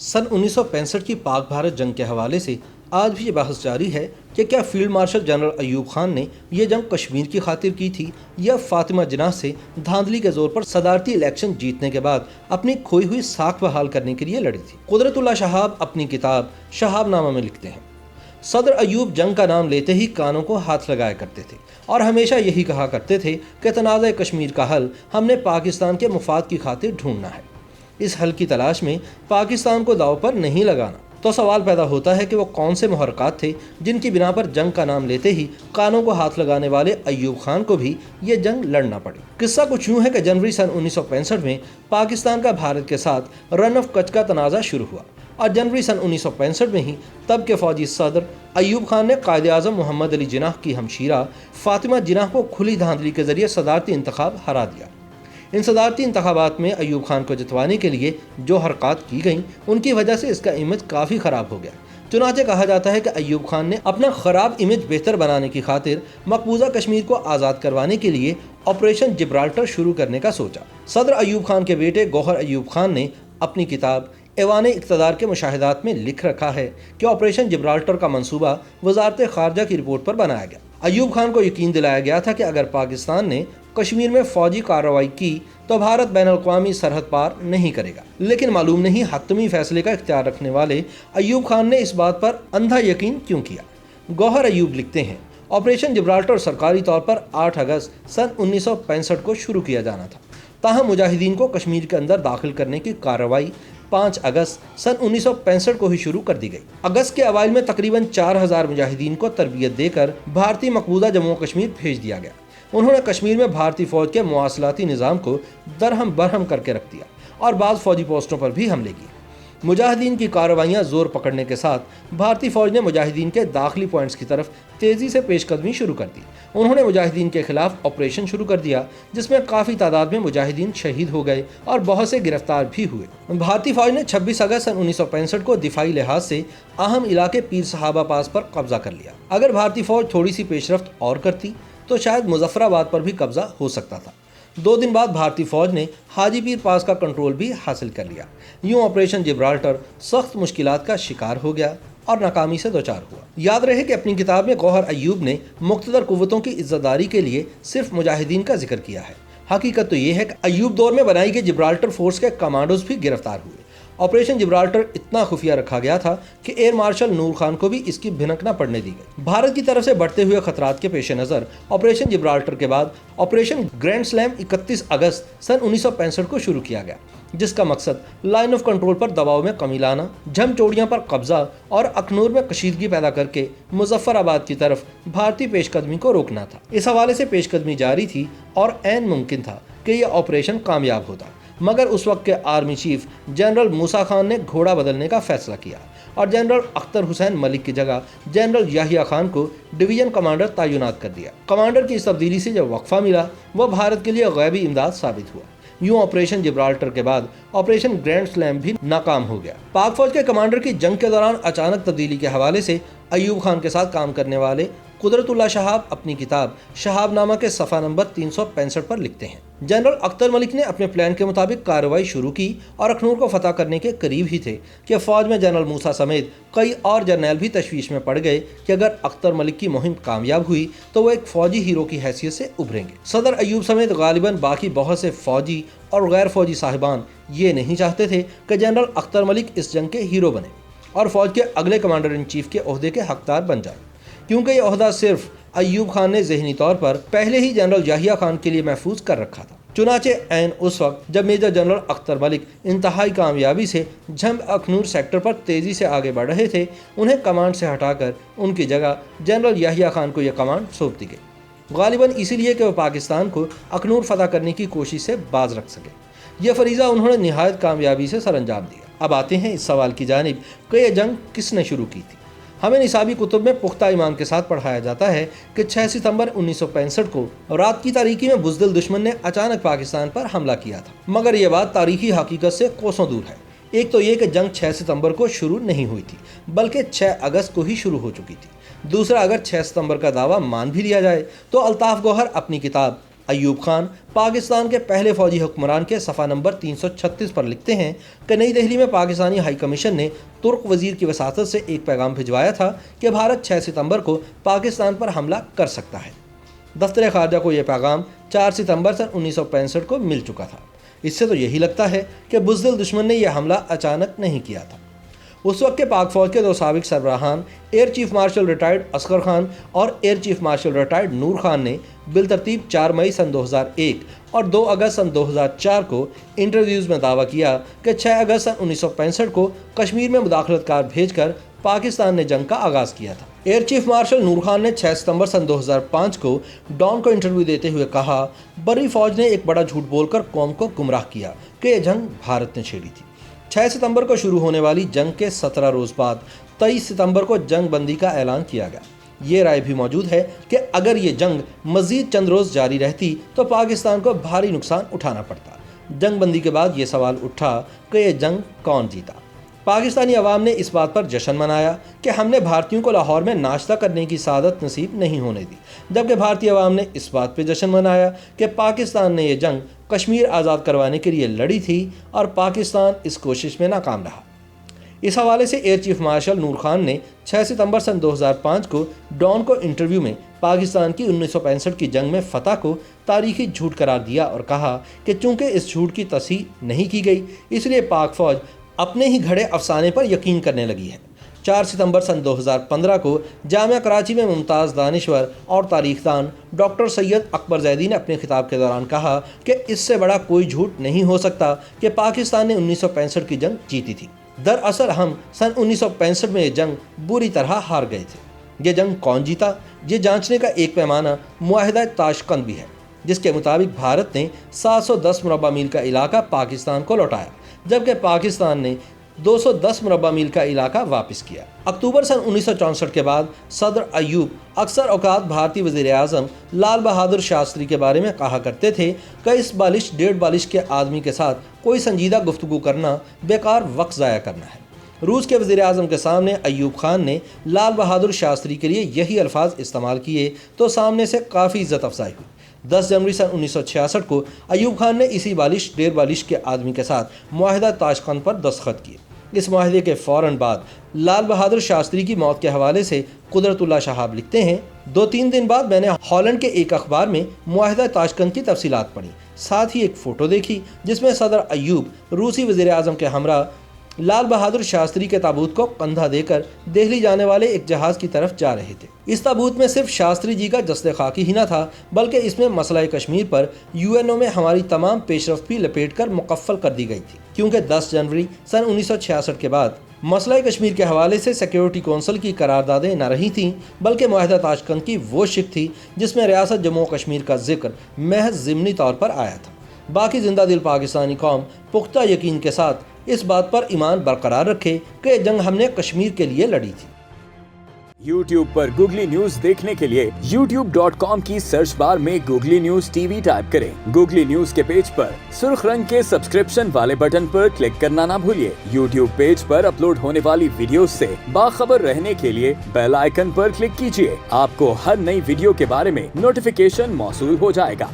सन 1965 की पाक भारत जंग के हवाले से आज भी ये बहस जारी है कि क्या field marshal general Ayub Khan ने यह जंग कश्मीर की खातिर की थी या फातिमा जिन्नाह से धांधली के जोर पर सदारती इलेक्शन जीतने के बाद अपनी खोई हुई साख बहाल करने के लिए लड़ी थी। कुदरतुल्लाह शहाब अपनी किताब शहाबनामा में लिखते हैं, सदर अयूब जंग का नाम लेते ही कानों को हाथ लगाया करते थे और हमेशा यही कहा करते थे कि तनाज़ा कश्मीर का हल हमने पाकिस्तान के मुफाद की खातिर ढूंढना है। इस हल की तलाश में पाकिस्तान को दांव पर नहीं लगाना। तो सवाल पैदा होता है कि वो कौन से मुहर्रकात थे जिनकी बिना पर जंग का नाम लेते ही कानों को हाथ लगाने वाले अयूब खान को भी ये जंग लड़ना पड़ी। किस्सा कुछ यूँ है कि जनवरी सन 1965 में पाकिस्तान का भारत के साथ रन ऑफ कच्छ का तनाज़ा शुरू हुआ और जनवरी सन 1965 में ही तब के फौजी सदर अयूब खान ने कायदे आज़म मोहम्मद अली जिन्नाह की हमशीरा फातिमा जिन्नाह को खुली धांधली के जरिए सदारती इंतखाब हरा दिया। इन सदारती इंतखाबात में अयूब खान को जितवाने के लिए जो हरकत की गई उनकी वजह से इसका इमेज काफ़ी ख़राब हो गया। चुनांचे कहा जाता है कि अयूब खान ने अपना ख़राब इमेज बेहतर बनाने की खातिर मकबूजा कश्मीर को आज़ाद करवाने के लिए ऑपरेशन जिब्राल्टर शुरू करने का सोचा। सदर अयूब खान के बेटे गौहर अयूब खान ने अपनी किताब ऐवान इक़्तिदार के मुशाहिदात में लिख रखा है कि ऑपरेशन जिब्राल्टर का मंसूबा वजारत ख़ारजा की रिपोर्ट पर बनाया गया। अयूब खान को यकीन दिलाया गया था कि अगर पाकिस्तान ने कश्मीर में फौजी कार्रवाई की तो भारत बैनुल-अक़वामी सरहद पार नहीं करेगा। लेकिन मालूम नहीं हतमी फैसले का इख्तियार रखने वाले अयूब खान ने इस बात पर अंधा यकीन क्यों किया। गौहर अयूब लिखते हैं, ऑपरेशन जिब्राल्टर सरकारी तौर पर 8 अगस्त सन 1965 को शुरू किया जाना था, ताहम मुजाहिदीन को कश्मीर के अंदर दाखिल करने की कार्रवाई 5 अगस्त सन 1965 को ही शुरू कर दी गई। अगस्त के अवाइल में तकरीबन 4000 मुजाहिदीन को तरबियत देकर भारतीय मकबूजा जम्मू कश्मीर भेज दिया गया। उन्होंने कश्मीर में भारतीय फौज के मुवासलाती निज़ाम को दरहम बरहम करके रख दिया और बाज़ फौजी पोस्टों पर भी हमले किए। मुजाहिदीन की कार्रवाइयाँ ज़ोर पकड़ने के साथ भारतीय फ़ौज ने मुजाहिदीन के दाखिली पॉइंट्स की तरफ तेज़ी से पेशकदमी शुरू कर दी। उन्होंने मुजाहिदीन के खिलाफ ऑपरेशन शुरू कर दिया जिसमें काफ़ी तादाद में मुजाहिदीन शहीद हो गए और बहुत से गिरफ्तार भी हुए। भारतीय फ़ौज ने 26 अगस्त सन 1965 को दिफाई लिहाज से अहम इलाके पीर सहाबा पास पर कब्जा कर लिया। अगर भारतीय फ़ौज थोड़ी सी पेशरफ्त और करती तो शायद मुजफ्फराबाद पर भी कब्जा हो सकता था। 2 दिन बाद भारतीय फौज ने हाजी पीर पास का कंट्रोल भी हासिल कर लिया। यूं ऑपरेशन जिब्राल्टर सख्त मुश्किलात का शिकार हो गया और नाकामी से दोचार हुआ। याद रहे कि अपनी किताब में गौहर अयूब ने मुक़्तदर कुव्वतों की इज़्ज़तदारी के लिए सिर्फ मुजाहिदीन का जिक्र किया है। हकीकत तो ये है कि अयूब दौर में बनाई गई जिब्राल्टर फोर्स के कमांडोज भी गिरफ्तार हुए। ऑपरेशन जिब्राल्टर इतना खुफिया रखा गया था कि एयर मार्शल नूर खान को भी इसकी भिनक न पड़ने दी गई। भारत की तरफ से बढ़ते हुए खतरात के पेश नज़र ऑपरेशन जिब्राल्टर के बाद ऑपरेशन ग्रैंड स्लैम 31 अगस्त सन 1965 को शुरू किया गया, जिसका मकसद लाइन ऑफ कंट्रोल पर दबाव में कमी लाना, झमचोड़ियाँ पर कब्जा और अखनूर में कशीदगी पैदा करके मुजफ्फराबाद की तरफ भारतीय पेशकदमी को रोकना था। इस हवाले से पेशकदमी जारी थी और ऐन मुमकिन था कि यह ऑपरेशन कामयाब होता, मगर उस वक्त के आर्मी चीफ जनरल मूसा खान ने घोड़ा बदलने का फैसला किया और जनरल अख्तर हुसैन मलिक की जगह जनरल याहिया खान को डिवीजन कमांडर तैनात कर दिया। कमांडर की इस तब्दीली से जब वक्फा मिला वह भारत के लिए गैबी इमदाद साबित हुआ। यूं ऑपरेशन जिब्राल्टर के बाद ऑपरेशन ग्रैंड स्लैम भी नाकाम हो गया। पाक फौज के कमांडर की जंग के दौरान अचानक तब्दीली के हवाले से अयूब खान के साथ काम करने वाले कुदरतुल्लाह शहाब अपनी किताब शहाबनामा के सफ़ा नंबर 365 पर लिखते हैं, जनरल अख्तर मलिक ने अपने प्लान के मुताबिक कार्रवाई शुरू की और अखनूर को फतह करने के करीब ही थे कि फ़ौज में जनरल मूसा समेत कई और जर्नैल भी तशवीश में पड़ गए कि अगर अख्तर मलिक की मुहिम कामयाब हुई तो वो एक फ़ौजी हीरो की हैसियत से उभरेंगे। सदर अयूब समेत गालिबन बाकी बहुत से फ़ौजी और गैर फ़ौजी साहिबान ये नहीं चाहते थे कि जनरल अख्तर मलिक इस जंग के हीरो बने और फ़ौज के अगले कमांडर इन चीफ के ओहदे के हकदार बन जाए, क्योंकि यह ओहदा सिर्फ अयूब खान ने ज़हनी तौर पर पहले ही जनरल याहिया खान के लिए महफूज कर रखा था। चुनाचे ऐन उस वक्त जब मेजर जनरल अख्तर मलिक इंतहाई कामयाबी से झम अखनूर सेक्टर पर तेज़ी से आगे बढ़ रहे थे, उन्हें कमांड से हटाकर उनकी जगह जनरल याहिया खान को यह कमांड सौंप दी गई, गालिबन इसीलिए कि वह पाकिस्तान को अखनूर फतह करने की कोशिश से बाज रख सके। यह फरीज़ा उन्होंने निहायत कामयाबी से सर अंजाम दिया। अब आते हैं इस सवाल की जानिब कि यह जंग किसने शुरू की थी। हमें निसाबी कुतुब में पुख्ता ईमान के साथ पढ़ाया जाता है कि 6 सितंबर 1965 को रात की तारीकी में बुज़दिल दुश्मन ने अचानक पाकिस्तान पर हमला किया था, मगर यह बात तारीखी हकीकत से कोसों दूर है। एक तो ये कि जंग 6 सितंबर को शुरू नहीं हुई थी बल्कि 6 अगस्त को ही शुरू हो चुकी थी। दूसरा, अगर 6 सितंबर का दावा मान भी लिया जाए तो अल्ताफ़ गौहर अपनी किताब ایوب خان پاکستان کے پہلے فوجی حکمران کے صفحہ نمبر 336 پر لکھتے ہیں کہ نئی دہلی میں پاکستانی ہائی کمیشن نے ترک وزیر کی وساطت سے ایک پیغام بھجوایا تھا کہ بھارت 6 ستمبر کو پاکستان پر حملہ کر سکتا ہے۔ دفتر خارجہ کو یہ پیغام 4 ستمبر سن 1965 کو مل چکا تھا۔ اس سے تو یہی لگتا ہے کہ بزدل دشمن نے یہ حملہ اچانک نہیں کیا تھا۔ اس وقت کے پاک فوج کے 2 سابق سربراہان air chief marshal retired Asghar Khan اور ایئر چیف مارشل ریٹائرڈ نور خان نے بالترتیب 4 مئی سن 2001 اور 2 اگست سن 2004 کو انٹرویوز میں دعویٰ کیا کہ 6 اگست سن 1965 کو کشمیر میں مداخلت کار بھیج کر پاکستان نے جنگ کا آغاز کیا تھا۔ ایئر چیف مارشل نور خان نے 6 ستمبر سن 2005 کو ڈان کو انٹرویو دیتے ہوئے کہا، بری فوج نے ایک بڑا جھوٹ بول کر قوم کو گمراہ کیا کہ یہ جنگ بھارت نے چھیڑی تھی۔ 6 ستمبر کو شروع ہونے والی جنگ کے 17 روز بعد 23 ستمبر کو جنگ بندی کا اعلان کیا گیا۔ یہ رائے بھی موجود ہے کہ اگر یہ جنگ مزید چند روز جاری رہتی تو پاکستان کو بھاری نقصان اٹھانا پڑتا۔ جنگ بندی کے بعد یہ سوال اٹھا کہ یہ جنگ کون جیتا۔ پاکستانی عوام نے اس بات پر جشن منایا کہ ہم نے بھارتیوں کو لاہور میں ناشتہ کرنے کی سعادت نصیب نہیں ہونے دی، جبکہ بھارتی عوام نے اس بات پہ جشن منایا کہ پاکستان نے یہ جنگ کشمیر آزاد کروانے کے لیے لڑی تھی اور پاکستان اس کوشش میں ناکام رہا۔ اس حوالے سے ایئر چیف مارشل نور خان نے 6 ستمبر سن 2005 کو ڈان کو انٹرویو میں پاکستان کی 1965 کی جنگ میں فتح کو تاریخی جھوٹ قرار دیا اور کہا کہ چونکہ اس جھوٹ کی تصحیح نہیں کی گئی اس لیے پاک فوج اپنے ہی گھڑے افسانے پر یقین کرنے لگی ہے۔ 4 ستمبر سن 2015 کو جامعہ کراچی میں ممتاز دانشور اور تاریخ دان ڈاکٹر سید اکبر زیدی نے اپنے خطاب کے دوران کہا کہ اس سے بڑا کوئی جھوٹ نہیں ہو سکتا کہ پاکستان نے 1965 کی جنگ جیتی تھی۔ دراصل ہم سن 1965 میں یہ جنگ بری طرح ہار گئے تھے۔ یہ جنگ کون جیتا، یہ جانچنے کا ایک پیمانہ معاہدہ تاشقند بھی ہے، جس کے مطابق بھارت نے 710 مربع میل کا علاقہ پاکستان کو لوٹایا، جبکہ پاکستان نے 210 مربع میل کا علاقہ واپس کیا۔ اکتوبر سن 1964 کے بعد صدر ایوب اکثر اوقات بھارتی وزیر اعظم لال بہادر شاستری کے بارے میں کہا کرتے تھے کہ اس بالش ڈیڑھ بالش کے آدمی کے ساتھ کوئی سنجیدہ گفتگو کرنا بیکار وقت ضائع کرنا ہے۔ روس کے وزیر اعظم کے سامنے ایوب خان نے لال بہادر شاستری کے لیے یہی الفاظ استعمال کیے تو سامنے سے کافی عزت افزائی ہوئی۔ 10 جنوری سن 1966 کو ایوب خان نے اسی بالش ڈیڑھ بالش کے آدمی کے ساتھ معاہدہ تاشقند پر دستخط کیے۔ اس معاہدے کے فوراً بعد لال بہادر شاستری کی موت کے حوالے سے قدرت اللہ شہاب لکھتے ہیں، 2-3 دن بعد میں نے ہالینڈ کے ایک اخبار میں معاہدہ تاشقند کی تفصیلات پڑھی، ساتھ ہی ایک فوٹو دیکھی جس میں صدر ایوب روسی وزیر اعظم کے ہمراہ لال بہادر شاستری کے تابوت کو کندھا دے کر دہلی جانے والے ایک جہاز کی طرف جا رہے تھے۔ اس تابوت میں صرف شاستری جی کا جسد خاکی ہی نہ تھا بلکہ اس میں مسئلہ کشمیر پر UN میں ہماری تمام پیش رفت بھی لپیٹ کر مکفل کر دی گئی تھی، کیونکہ 10 جنوری سن 1966 کے بعد مسئلہ کشمیر کے حوالے سے سیکیورٹی کونسل کی قراردادیں نہ رہی تھیں بلکہ معاہدہ تاشقند کی وہ شق تھی جس میں ریاست جموں و کشمیر کا ذکر محض ضمنی طور پر آیا تھا۔ باقی زندہ دل پاکستانی قوم پختہ یقین کے ساتھ اس بات پر ایمان برقرار رکھے کہ جنگ ہم نے کشمیر کے لیے لڑی تھی۔ YouTube پر گوگلی نیوز دیکھنے کے لیے youtube.com کی سرچ بار میں گوگلی نیوز TV ٹائپ کریں۔ گوگلی نیوز کے پیج پر سرخ رنگ کے سبسکرپشن والے بٹن پر کلک کرنا نہ بھولیے۔ YouTube پیج پر اپلوڈ ہونے والی ویڈیوز سے باخبر رہنے کے لیے بیل آئیکن پر کلک کیجیے۔ آپ کو ہر نئی ویڈیو کے بارے میں نوٹیفیکیشن موصول ہو جائے گا۔